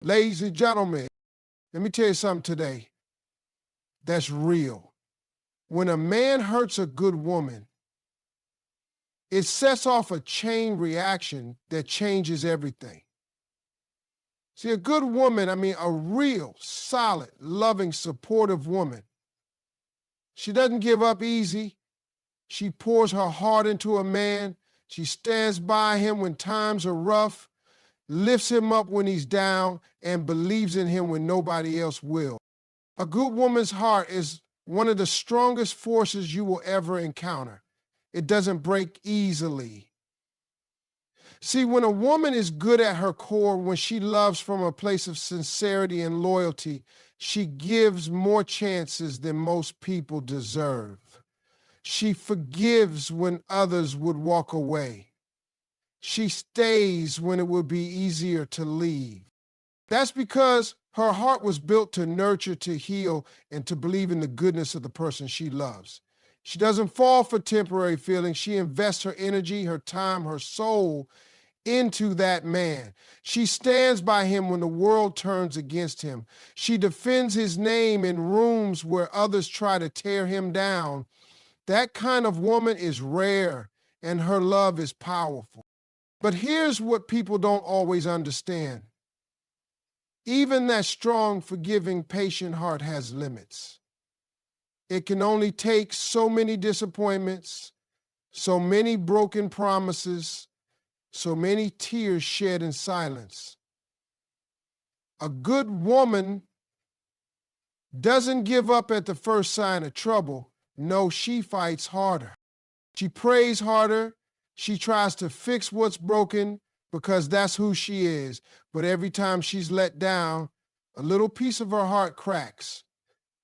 Ladies and gentlemen, let me tell you something today that's real. When a man hurts a good woman, it sets off a chain reaction that changes everything. See, a good woman, a real, solid, loving, supportive woman, she doesn't give up easy. She pours her heart into a man. She stands by him when times are rough, lifts him up when he's down, and believes in him when nobody else will. A good woman's heart is one of the strongest forces you will ever encounter. It doesn't break easily. See, when a woman is good at her core, when she loves from a place of sincerity and loyalty, she gives more chances than most people deserve. She forgives when others would walk away. She stays when it would be easier to leave. That's because her heart was built to nurture, to heal, and to believe in the goodness of the person she loves. She doesn't fall for temporary feelings. She invests her energy, her time, her soul into that man. She stands by him when the world turns against him. She defends his name in rooms where others try to tear him down. That kind of woman is rare, and her love is powerful. But here's what people don't always understand. Even that strong, forgiving, patient heart has limits. It can only take so many disappointments, so many broken promises, so many tears shed in silence. A good woman doesn't give up at the first sign of trouble. No, she fights harder. She prays harder. She tries to fix what's broken because that's who she is. But every time she's let down, a little piece of her heart cracks.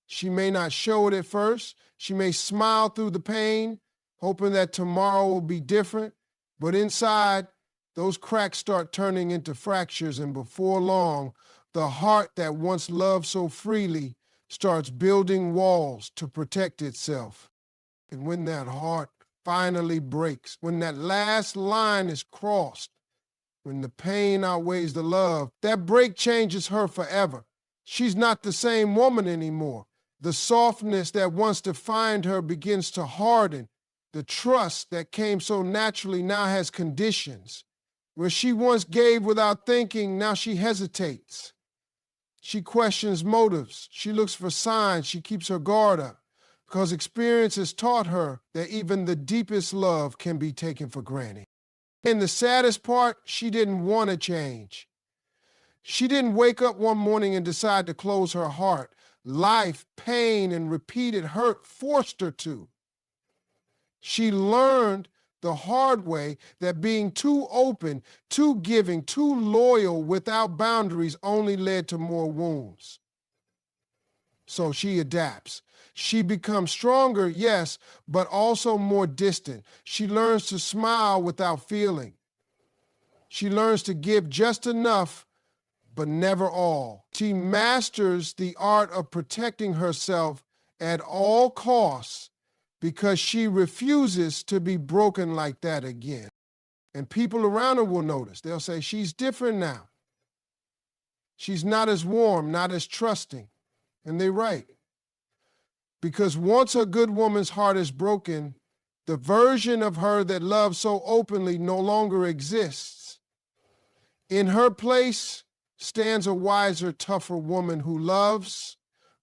She may not show it at first. She may smile through the pain, hoping that tomorrow will be different. But inside, those cracks start turning into fractures, and before long, the heart that once loved so freely starts building walls to protect itself. And when that heart finally breaks, when that last line is crossed, when the pain outweighs the love, that break changes her forever. She's not the same woman anymore. The softness that once defined her begins to harden. The trust that came so naturally now has conditions. Where she once gave without thinking, now she hesitates. She questions motives. She looks for signs. She keeps her guard up because experience has taught her that even the deepest love can be taken for granted. And the saddest part, she didn't want to change. She didn't wake up one morning and decide to close her heart. Life, pain, and repeated hurt forced her to. She learned the hard way that being too open, too giving, too loyal without boundaries only led to more wounds. So she adapts. She becomes stronger, yes, but also more distant. She learns to smile without feeling. She learns to give just enough, but never all. She masters the art of protecting herself at all costs because she refuses to be broken like that again. And people around her will notice. They'll say, she's different now. She's not as warm, not as trusting. And they're right. Because once a good woman's heart is broken, the version of her that loved so openly no longer exists. In her place stands a wiser, tougher woman who loves,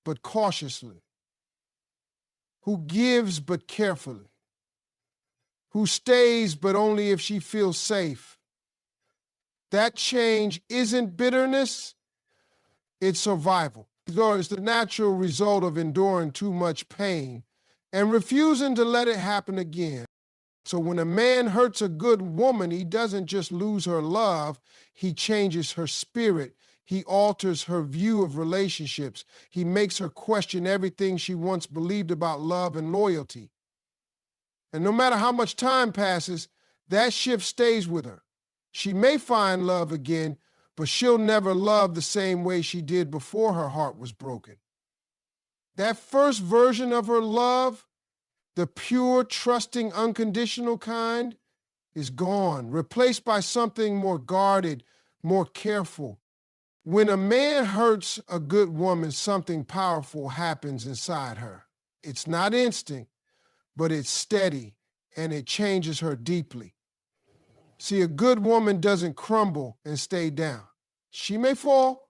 but cautiously, who gives, but carefully, who stays, but only if she feels safe. That change isn't bitterness, it's survival. It's the natural result of enduring too much pain and refusing to let it happen again. So when a man hurts a good woman, he doesn't just lose her love, he changes her spirit. He alters her view of relationships. He makes her question everything she once believed about love and loyalty. And no matter how much time passes, that shift stays with her. She may find love again, but she'll never love the same way she did before her heart was broken. That first version of her love, the pure, trusting, unconditional kind, is gone, replaced by something more guarded, more careful. When a man hurts a good woman, something powerful happens inside her. It's not instant, but it's steady, and it changes her deeply. See, a good woman doesn't crumble and stay down. She may fall.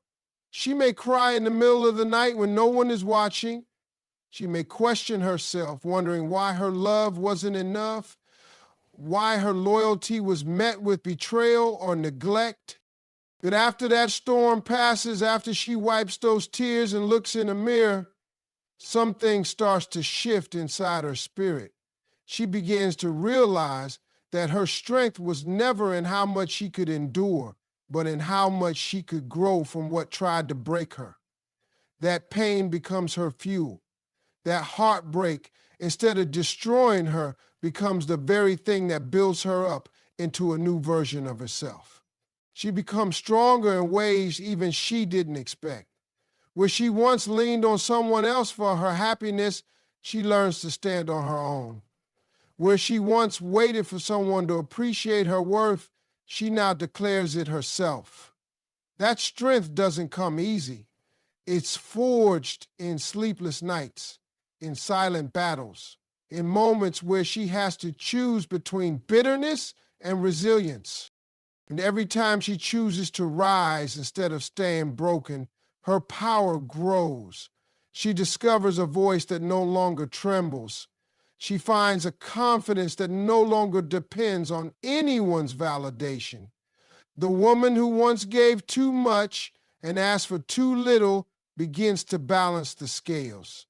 She may cry in the middle of the night when no one is watching. She may question herself, wondering why her love wasn't enough, why her loyalty was met with betrayal or neglect. But after that storm passes, after she wipes those tears and looks in a mirror, something starts to shift inside her spirit. She begins to realize that her strength was never in how much she could endure, but in how much she could grow from what tried to break her. That pain becomes her fuel. That heartbreak, instead of destroying her, becomes the very thing that builds her up into a new version of herself. She becomes stronger in ways even she didn't expect. Where she once leaned on someone else for her happiness, she learns to stand on her own. Where she once waited for someone to appreciate her worth, she now declares it herself. That strength doesn't come easy. It's forged in sleepless nights, in silent battles, in moments where she has to choose between bitterness and resilience. And every time she chooses to rise instead of staying broken, her power grows. She discovers a voice that no longer trembles. She finds a confidence that no longer depends on anyone's validation. The woman who once gave too much and asked for too little begins to balance the scales.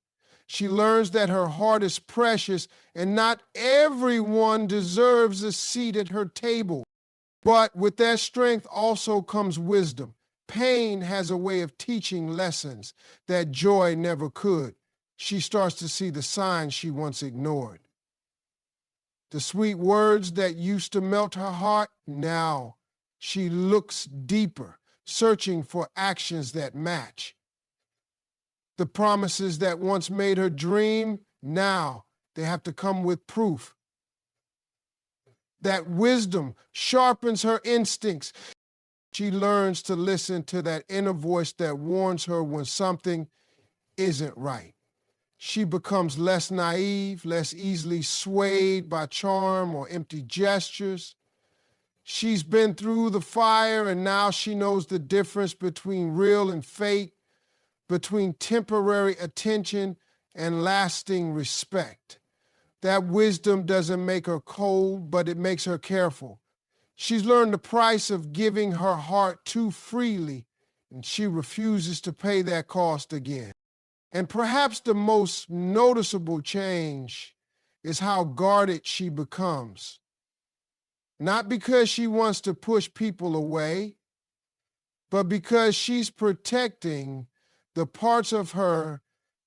She learns that her heart is precious and not everyone deserves a seat at her table. But with that strength also comes wisdom. Pain has a way of teaching lessons that joy never could. She starts to see the signs she once ignored. The sweet words that used to melt her heart, now she looks deeper, searching for actions that match. The promises that once made her dream, now they have to come with proof. That wisdom sharpens her instincts. She learns to listen to that inner voice that warns her when something isn't right. She becomes less naive, less easily swayed by charm or empty gestures. She's been through the fire, and now she knows the difference between real and fake, between temporary attention and lasting respect. That wisdom doesn't make her cold, but it makes her careful. She's learned the price of giving her heart too freely, and she refuses to pay that cost again. And perhaps the most noticeable change is how guarded she becomes. Not because she wants to push people away, but because she's protecting the parts of her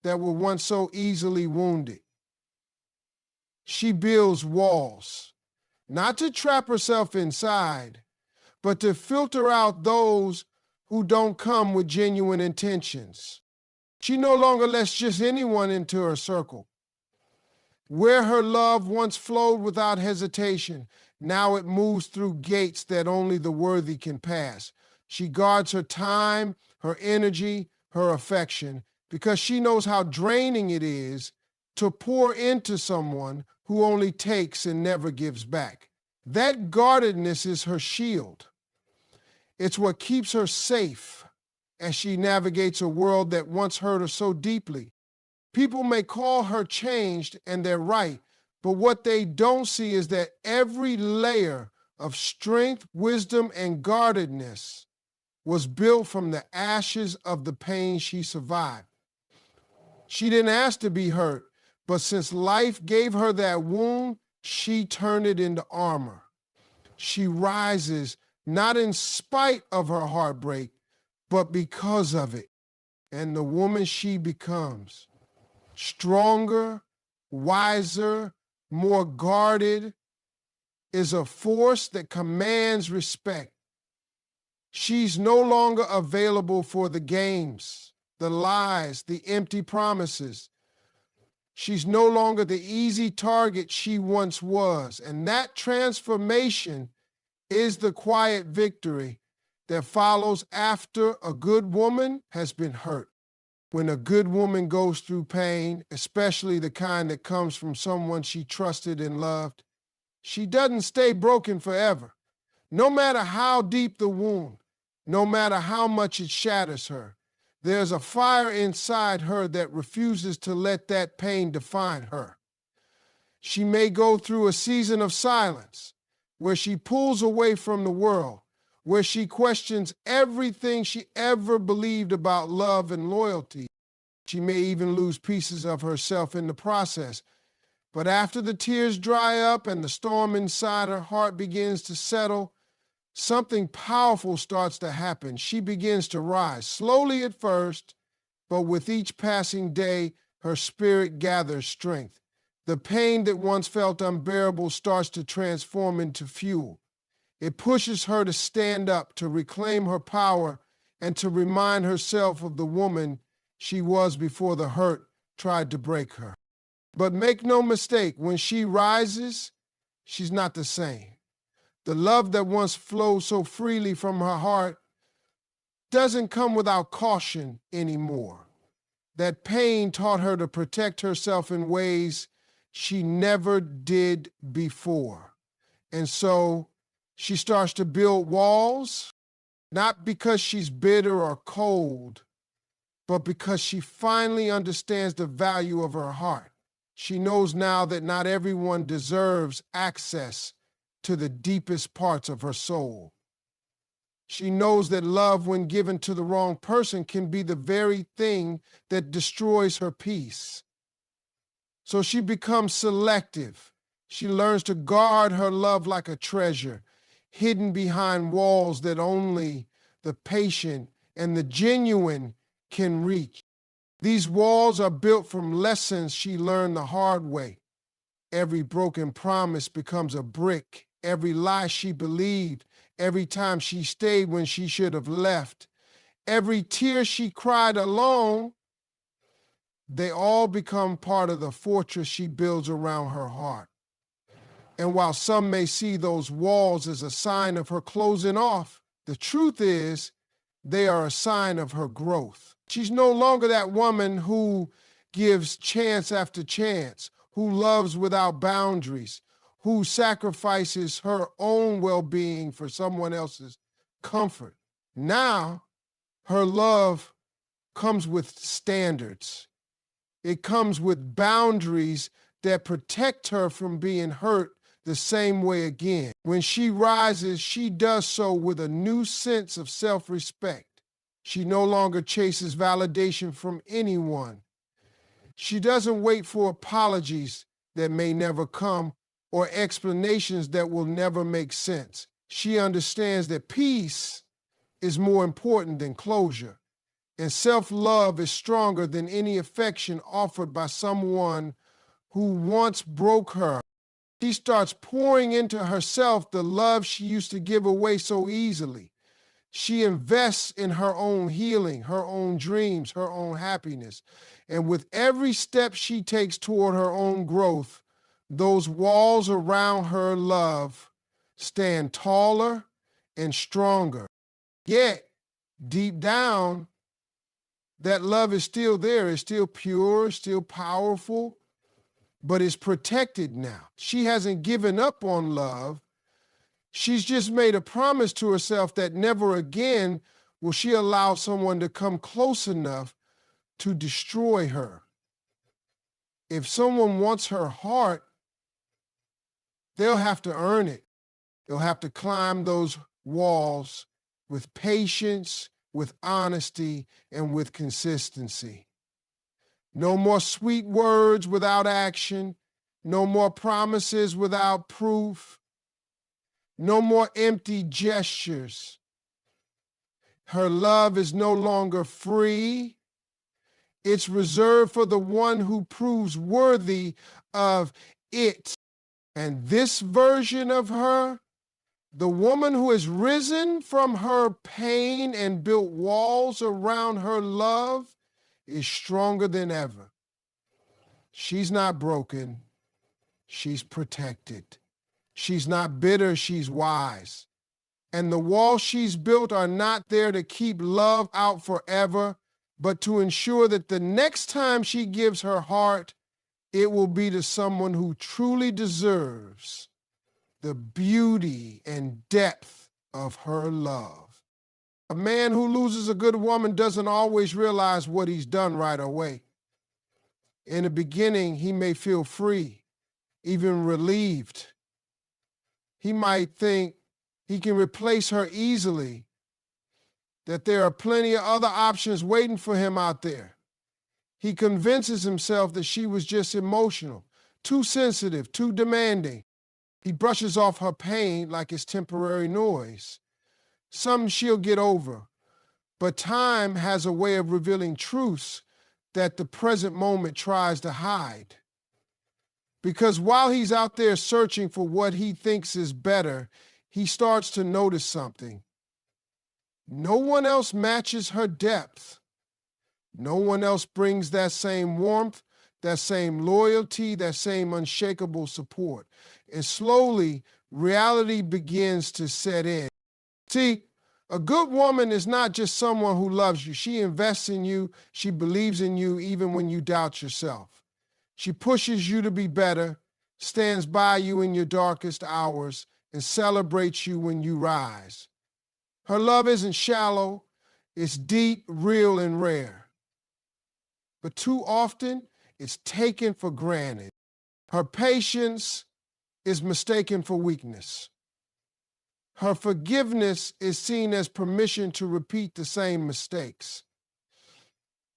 that were once so easily wounded. She builds walls, not to trap herself inside, but to filter out those who don't come with genuine intentions. She no longer lets just anyone into her circle. Where her love once flowed without hesitation, now it moves through gates that only the worthy can pass. She guards her time, her energy, her affection, because she knows how draining it is to pour into someone who only takes and never gives back. That guardedness is her shield. It's what keeps her safe as she navigates a world that once hurt her so deeply. People may call her changed, and they're right, but what they don't see is that every layer of strength, wisdom, and guardedness was built from the ashes of the pain she survived. She didn't ask to be hurt, but since life gave her that wound, she turned it into armor. She rises not in spite of her heartbreak, but because of it. And the woman she becomes, stronger, wiser, more guarded, is a force that commands respect. She's no longer available for the games, the lies, the empty promises. She's no longer the easy target she once was. And that transformation is the quiet victory that follows after a good woman has been hurt. When a good woman goes through pain, especially the kind that comes from someone she trusted and loved, she doesn't stay broken forever. No matter how deep the wound, no matter how much it shatters her, there's a fire inside her that refuses to let that pain define her. She may go through a season of silence where she pulls away from the world, where she questions everything she ever believed about love and loyalty. She may even lose pieces of herself in the process. But after the tears dry up and the storm inside her heart begins to settle, something powerful starts to happen. She begins to rise, slowly at first, but with each passing day, her spirit gathers strength. The pain that once felt unbearable starts to transform into fuel. It pushes her to stand up, to reclaim her power, and to remind herself of the woman she was before the hurt tried to break her. But make no mistake, when she rises, she's not the same. The love that once flowed so freely from her heart doesn't come without caution anymore. That pain taught her to protect herself in ways she never did before. And so she starts to build walls, not because she's bitter or cold, but because she finally understands the value of her heart. She knows now that not everyone deserves access to the deepest parts of her soul. She knows that love, when given to the wrong person, can be the very thing that destroys her peace. So she becomes selective. She learns to guard her love like a treasure, hidden behind walls that only the patient and the genuine can reach. These walls are built from lessons she learned the hard way. Every broken promise becomes a brick. Every lie she believed, every time she stayed when she should have left, every tear she cried alone, they all become part of the fortress she builds around her heart. And while some may see those walls as a sign of her closing off, the truth is they are a sign of her growth. She's no longer that woman who gives chance after chance, who loves without boundaries, who sacrifices her own well-being for someone else's comfort. Now, her love comes with standards. It comes with boundaries that protect her from being hurt the same way again. When she rises, she does so with a new sense of self-respect. She no longer chases validation from anyone. She doesn't wait for apologies that may never come or explanations that will never make sense. She understands that peace is more important than closure, and self-love is stronger than any affection offered by someone who once broke her. She starts pouring into herself the love she used to give away so easily. She invests in her own healing, her own dreams, her own happiness. And with every step she takes toward her own growth, those walls around her love stand taller and stronger. Yet, deep down, that love is still there, it's still pure, still powerful, but it's protected now. She hasn't given up on love. She's just made a promise to herself that never again will she allow someone to come close enough to destroy her. If someone wants her heart, they'll have to earn it. They'll have to climb those walls with patience, with honesty, and with consistency. No more sweet words without action. No more promises without proof. No more empty gestures. Her love is no longer free. It's reserved for the one who proves worthy of it. And this version of her, the woman who has risen from her pain and built walls around her love, is stronger than ever. She's not broken. She's protected. She's not bitter. She's wise. And the walls she's built are not there to keep love out forever, but to ensure that the next time she gives her heart, it will be to someone who truly deserves the beauty and depth of her love. A man who loses a good woman doesn't always realize what he's done right away. In the beginning, he may feel free, even relieved. He might think he can replace her easily, that there are plenty of other options waiting for him out there. He convinces himself that she was just emotional, too sensitive, too demanding. He brushes off her pain like it's temporary noise. Something she'll get over. But time has a way of revealing truths that the present moment tries to hide. Because while he's out there searching for what he thinks is better, he starts to notice something. No one else matches her depth. No one else brings that same warmth, that same loyalty, that same unshakable support. And slowly, reality begins to set in. See, a good woman is not just someone who loves you. She invests in you. She believes in you even when you doubt yourself. She pushes you to be better, stands by you in your darkest hours, and celebrates you when you rise. Her love isn't shallow. It's deep, real, and rare. But too often, it's taken for granted. Her patience is mistaken for weakness. Her forgiveness is seen as permission to repeat the same mistakes.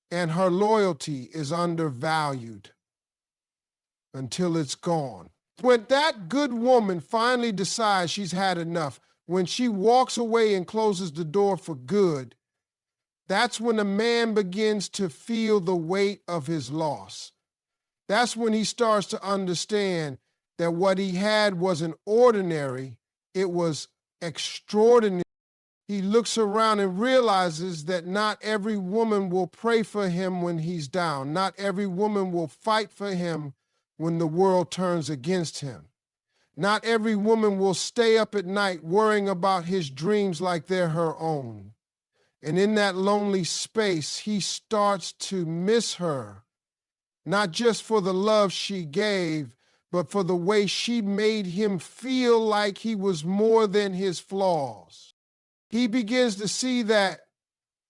And her loyalty is undervalued until it's gone. When that good woman finally decides she's had enough, when she walks away and closes the door for good, that's when a man begins to feel the weight of his loss. That's when he starts to understand that what he had wasn't ordinary, it was extraordinary. He looks around and realizes that not every woman will pray for him when he's down. Not every woman will fight for him when the world turns against him. Not every woman will stay up at night worrying about his dreams like they're her own. And in that lonely space, he starts to miss her, not just for the love she gave, but for the way she made him feel like he was more than his flaws. He begins to see that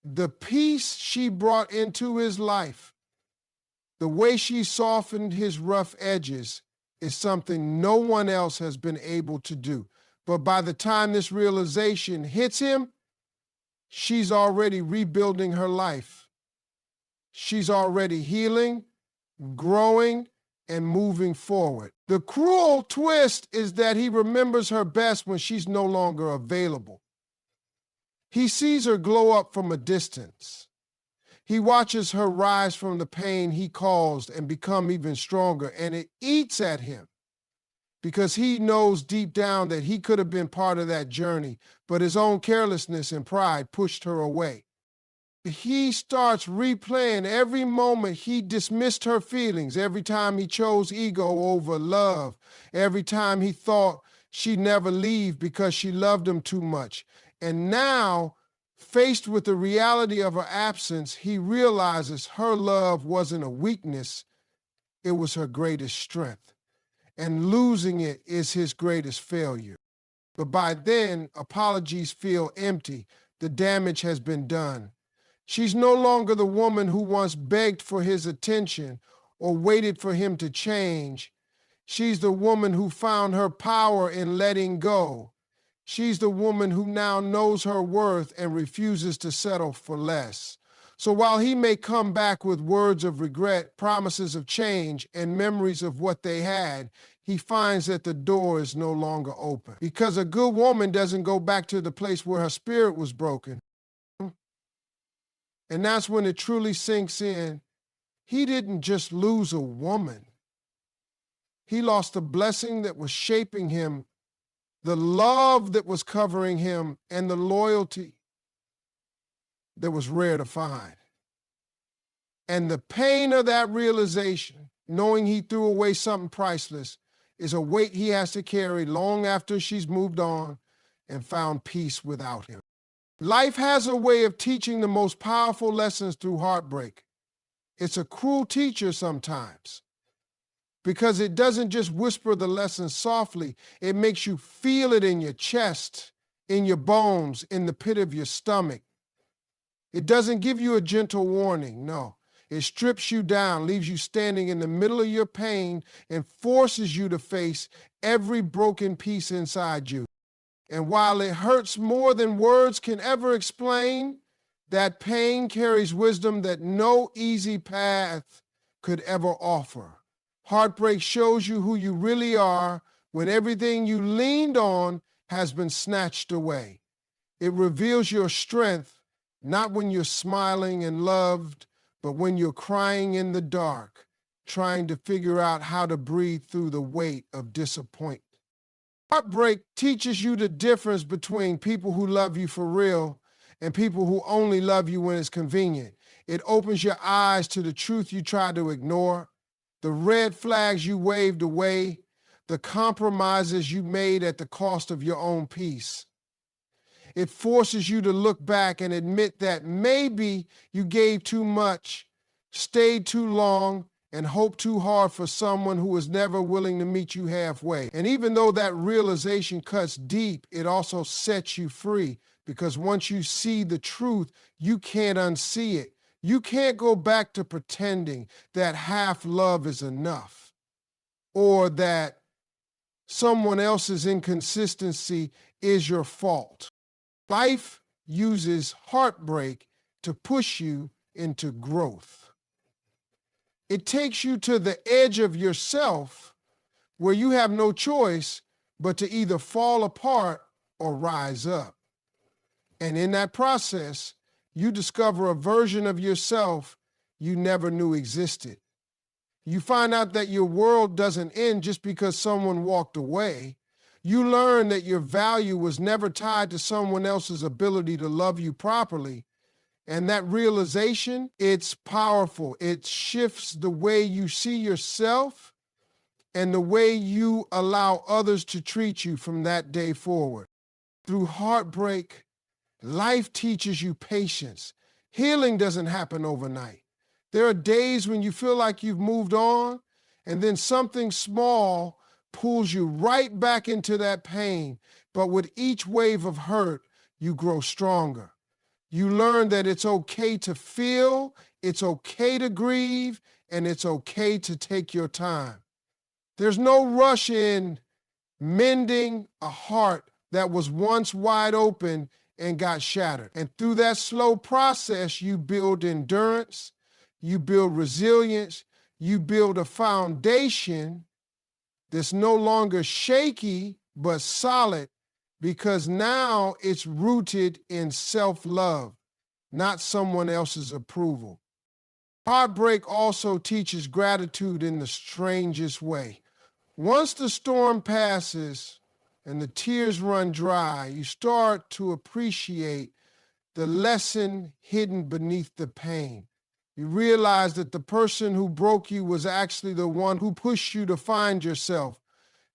the peace she brought into his life, the way she softened his rough edges, is something no one else has been able to do. But by the time this realization hits him, she's already rebuilding her life. She's already healing, growing, and moving forward. The cruel twist is that he remembers her best when she's no longer available. He sees her glow up from a distance. He watches her rise from the pain he caused and become even stronger, and it eats at him because he knows deep down that he could have been part of that journey, but his own carelessness and pride pushed her away. He starts replaying every moment he dismissed her feelings, every time he chose ego over love, every time he thought she'd never leave because she loved him too much. And now, faced with the reality of her absence, he realizes her love wasn't a weakness, it was her greatest strength. And losing it is his greatest failure. But by then, apologies feel empty. The damage has been done. She's no longer the woman who once begged for his attention or waited for him to change. She's the woman who found her power in letting go. She's the woman who now knows her worth and refuses to settle for less. So while he may come back with words of regret, promises of change, and memories of what they had, he finds that the door is no longer open. Because a good woman doesn't go back to the place where her spirit was broken. And that's when it truly sinks in. He didn't just lose a woman. He lost the blessing that was shaping him, the love that was covering him, and the loyalty that was rare to find. And the pain of that realization, knowing he threw away something priceless, is a weight he has to carry long after she's moved on and found peace without him. Life has a way of teaching the most powerful lessons through heartbreak. It's a cruel teacher sometimes because it doesn't just whisper the lesson softly. It makes you feel it in your chest, in your bones, in the pit of your stomach. It doesn't give you a gentle warning, no. It strips you down, leaves you standing in the middle of your pain, and forces you to face every broken piece inside you. And while it hurts more than words can ever explain, that pain carries wisdom that no easy path could ever offer. Heartbreak shows you who you really are when everything you leaned on has been snatched away. It reveals your strength, not when you're smiling and loved, but when you're crying in the dark, trying to figure out how to breathe through the weight of disappointment. Heartbreak teaches you the difference between people who love you for real and people who only love you when it's convenient. It opens your eyes to the truth you tried to ignore, the red flags you waved away, the compromises you made at the cost of your own peace. It forces you to look back and admit that maybe you gave too much, stayed too long, and hoped too hard for someone who was never willing to meet you halfway. And even though that realization cuts deep, it also sets you free, because once you see the truth, you can't unsee it. You can't go back to pretending that half love is enough, or that someone else's inconsistency is your fault. Life uses heartbreak to push you into growth. It takes you to the edge of yourself where you have no choice but to either fall apart or rise up. And in that process, you discover a version of yourself you never knew existed. You find out that your world doesn't end just because someone walked away. You learn that your value was never tied to someone else's ability to love you properly. And that realization, it's powerful. It shifts the way you see yourself and the way you allow others to treat you from that day forward. Through heartbreak, life teaches you patience. Healing doesn't happen overnight. There are days when you feel like you've moved on, and then something small pulls you right back into that pain. But with each wave of hurt, you grow stronger. You learn that it's okay to feel, it's okay to grieve, and it's okay to take your time. There's no rush in mending a heart that was once wide open and got shattered. And through that slow process, you build endurance, you build resilience, you build a foundation that's no longer shaky, but solid, because now it's rooted in self-love, not someone else's approval. Heartbreak also teaches gratitude in the strangest way. Once the storm passes and the tears run dry, you start to appreciate the lesson hidden beneath the pain. You realize that the person who broke you was actually the one who pushed you to find yourself.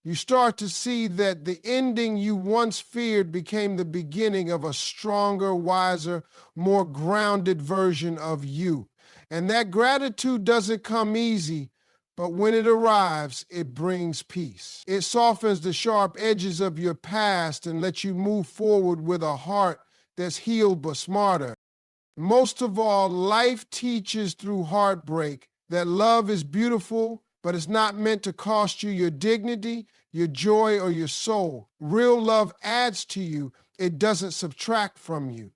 You start to see that the ending you once feared became the beginning of a stronger, wiser, more grounded version of you. And that gratitude doesn't come easy, but when it arrives, it brings peace. It softens the sharp edges of your past and lets you move forward with a heart that's healed but smarter. Most of all, life teaches through heartbreak that love is beautiful, but it's not meant to cost you your dignity, your joy, or your soul. Real love adds to you. It doesn't subtract from you.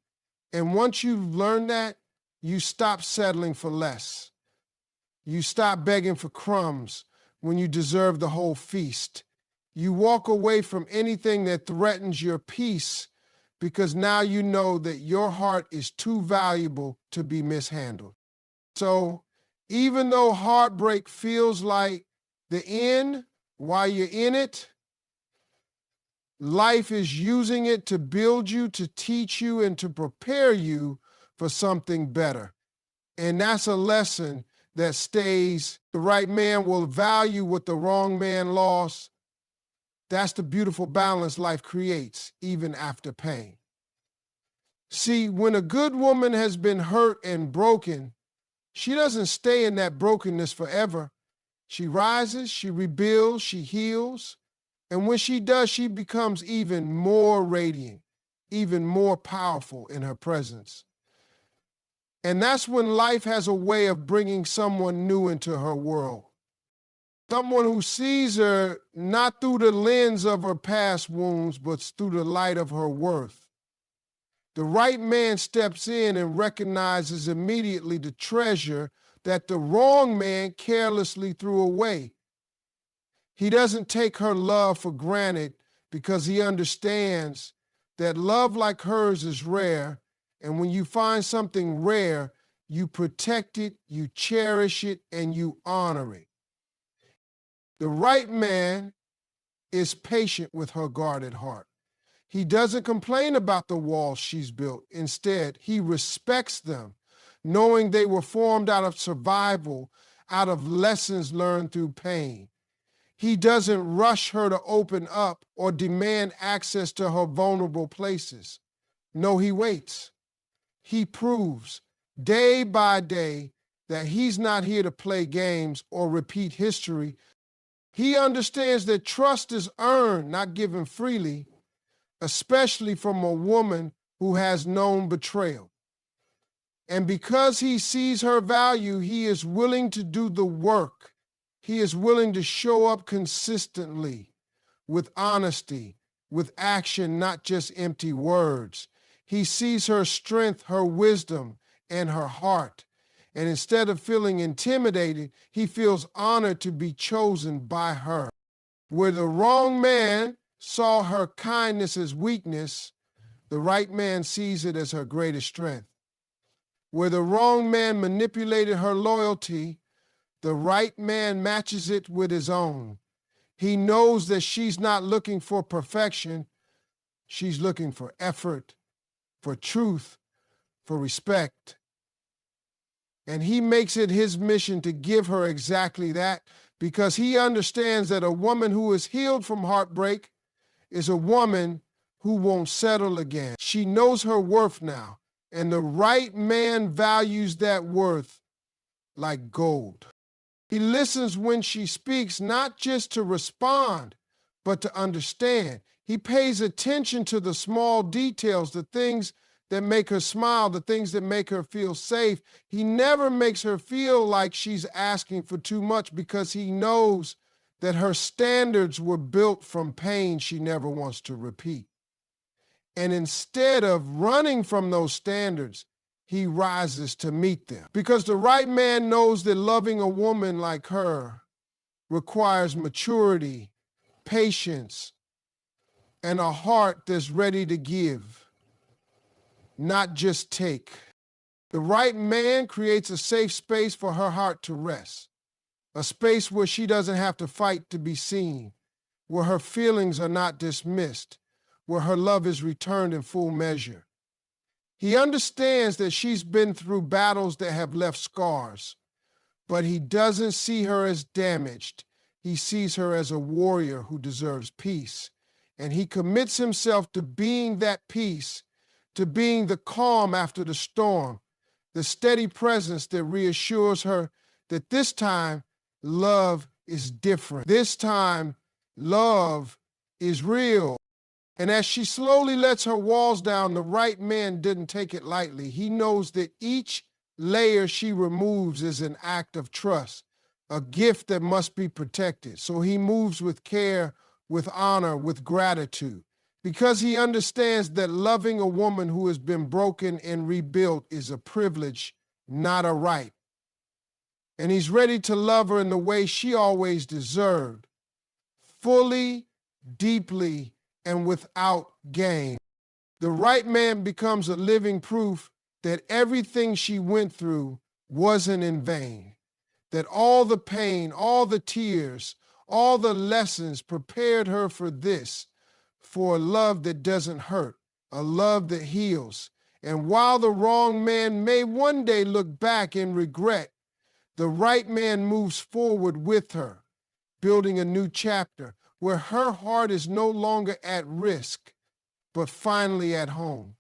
And once you've learned that, you stop settling for less. You stop begging for crumbs when you deserve the whole feast. You walk away from anything that threatens your peace because now you know that your heart is too valuable to be mishandled. So even though heartbreak feels like the end while you're in it, life is using it to build you, to teach you, and to prepare you for something better. And that's a lesson that stays. The right man will value what the wrong man lost, That's the beautiful balance life creates, even after pain. See, when a good woman has been hurt and broken, she doesn't stay in that brokenness forever. She rises, she rebuilds, she heals, and when she does, she becomes even more radiant, even more powerful in her presence. And that's when life has a way of bringing someone new into her world. Someone who sees her not through the lens of her past wounds, but through the light of her worth. The right man steps in and recognizes immediately the treasure that the wrong man carelessly threw away. He doesn't take her love for granted because he understands that love like hers is rare, and when you find something rare, you protect it, you cherish it, and you honor it. The right man is patient with her guarded heart. He doesn't complain about the walls she's built. Instead, he respects them, knowing they were formed out of survival, out of lessons learned through pain. He doesn't rush her to open up or demand access to her vulnerable places. No, he waits. He proves day by day that he's not here to play games or repeat history. He understands that trust is earned, not given freely, especially from a woman who has known betrayal. And because he sees her value, he is willing to do the work. He is willing to show up consistently, with honesty, with action, not just empty words. He sees her strength, her wisdom, and her heart. And instead of feeling intimidated, he feels honored to be chosen by her. Where the wrong man saw her kindness as weakness, the right man sees it as her greatest strength. Where the wrong man manipulated her loyalty, the right man matches it with his own. He knows that she's not looking for perfection. She's looking for effort, for truth, for respect. And he makes it his mission to give her exactly that, because he understands that a woman who is healed from heartbreak is a woman who won't settle again. She knows her worth now, and the right man values that worth like gold. He listens when she speaks, not just to respond, but to understand. He pays attention to the small details, the things that make her smile, the things that make her feel safe. He never makes her feel like she's asking for too much, because he knows that her standards were built from pain she never wants to repeat. And instead of running from those standards, he rises to meet them. Because the right man knows that loving a woman like her requires maturity, patience, and a heart that's ready to give, not just take. The right man creates a safe space for her heart to rest, a space where she doesn't have to fight to be seen, where her feelings are not dismissed, where her love is returned in full measure. He understands that she's been through battles that have left scars, but he doesn't see her as damaged. He sees her as a warrior who deserves peace, and he commits himself to being that peace, to being the calm after the storm, the steady presence that reassures her that this time love is different. This time love is real. And as she slowly lets her walls down, the right man didn't take it lightly. He knows that each layer she removes is an act of trust, a gift that must be protected. So he moves with care, with honor, with gratitude, because he understands that loving a woman who has been broken and rebuilt is a privilege, not a right. And he's ready to love her in the way she always deserved, fully, deeply, and without gain. The right man becomes a living proof that everything she went through wasn't in vain, that all the pain, all the tears, all the lessons prepared her for this, for a love that doesn't hurt, a love that heals. And while the wrong man may one day look back in regret, the right man moves forward with her, building a new chapter, where her heart is no longer at risk, but finally at home.